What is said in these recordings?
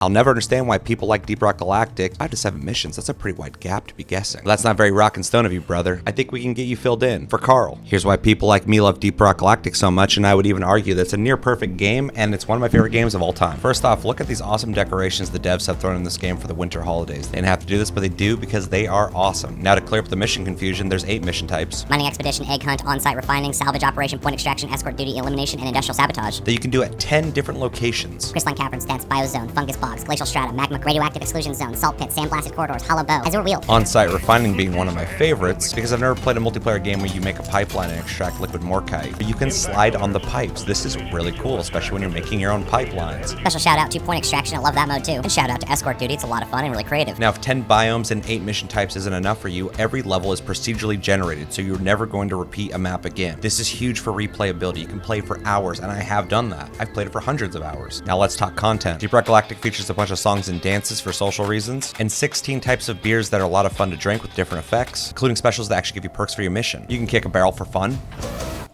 I'll never understand why people like Deep Rock Galactic. 5 to 7 missions, that's a pretty wide gap to be guessing. But that's not very rock and stone of you, brother. I think we can get you filled in. For Carl, here's why people like me love Deep Rock Galactic so much, and I would even argue that it's a near perfect game, and it's one of my favorite games of all time. First off, look at these awesome decorations the devs have thrown in this game for the winter holidays. They didn't have to do this, but they do because they are awesome. Now to clear up the mission confusion, there's 8 mission types. Mining expedition, egg hunt, on-site refining, salvage operation, point extraction, escort duty, elimination, and industrial sabotage. That you can do at 10 different locations. Crystalline caverns, dense, biozone, fungus bogs, glacial strata, magma, radioactive exclusion zone, salt pits, sandblasted corridors, hollow bow, azure wheel. On-site refining being one of my favorites because I've never played a multiplayer game where you make a pipeline and extract liquid morkite. But you can slide on the pipes. This is really cool, especially when you're making your own pipelines. Special shout out to point extraction, I love that mode too. And shout out to escort duty, it's a lot of fun and really creative. Now if 10 biomes and 8 mission types isn't enough for you, every level is procedurally generated, so you're never going to repeat a map again. This is huge for replayability. You can play for hours, and I have done that. I've played it for hundreds of hours. Now let's talk content. Deep Rock Galactic features a bunch of songs and dances for social reasons, and 16 types of beers that are a lot of fun to drink with different effects, including specials that actually give you perks for your mission. You can kick a barrel for fun,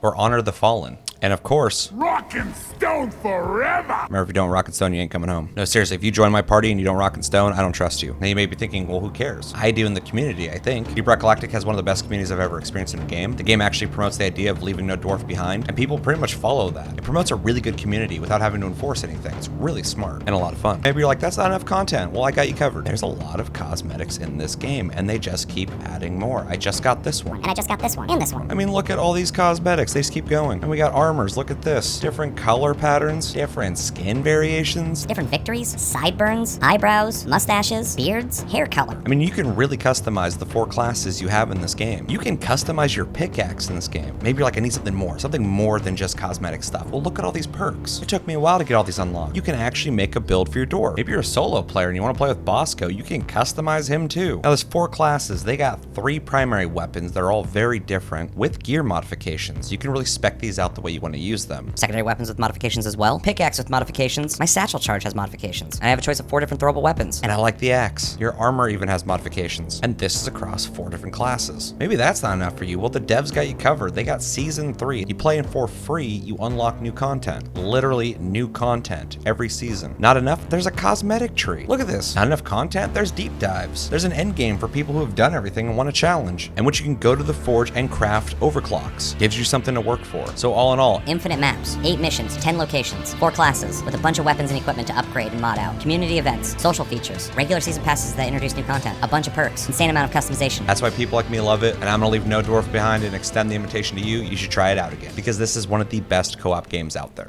or honor the fallen. And of course, rock and stone forever! Remember, if you don't rock and stone, you ain't coming home. No, seriously, if you join my party and you don't rock and stone, I don't trust you. Now you may be thinking, well, who cares? I do in the community, I think. Deep Rock Galactic has one of the best communities I've ever experienced in a game. The game actually promotes the idea of leaving no dwarf behind, and people pretty much follow that. It promotes a really good community without having to enforce anything. It's really smart and a lot of fun. Maybe you're like, that's not enough content. Well, I got you covered. There's a lot of cosmetics in this game, and they just keep adding more. I just got this one. And I just got this one, and this one. I mean, look at all these cosmetics. They just keep going. And we got armors. Look at this. Different color patterns, different skin variations, Different victories, sideburns, eyebrows, mustaches, beards, hair color. I mean, you can really customize the 4 classes you have in this game. You can customize your pickaxe in this game. Maybe you're like, I need something more than just cosmetic stuff. Well, look at all these perks. It took me a while to get all these unlocked. You can actually make a build for your door. Maybe you're a solo player and you want to play with Bosco. You can customize him too. Now, there's 4 classes. They got 3 primary weapons. They're all very different with gear modifications. You can really spec these out the way you want to use them. Secondary weapons with modifications as well. Pickaxe with modifications. My satchel charge has modifications. And I have a choice of 4 different throwable weapons. And I like the axe. Your armor even has modifications. And this is across 4 different classes. Maybe that's not enough for you. Well, the devs got you covered. They got season 3. You play in for free, you unlock new content. Literally new content every season. Not enough? There's a cosmetic tree. Look at this. Not enough content? There's deep dives. There's an end game for people who have done everything and want a challenge, in which you can go to the forge and craft overclocks. Gives you something to work for. So all in all, Infinite maps, 8 missions, 10 locations, 4 classes, with a bunch of weapons and equipment to upgrade and mod out. Community events, social features, regular season passes that introduce new content, a bunch of perks, insane amount of customization. that's why people like me love it, and I'm gonna leave no dwarf behind and extend the invitation to you. You should try it out again, because this is one of the best co-op games out there.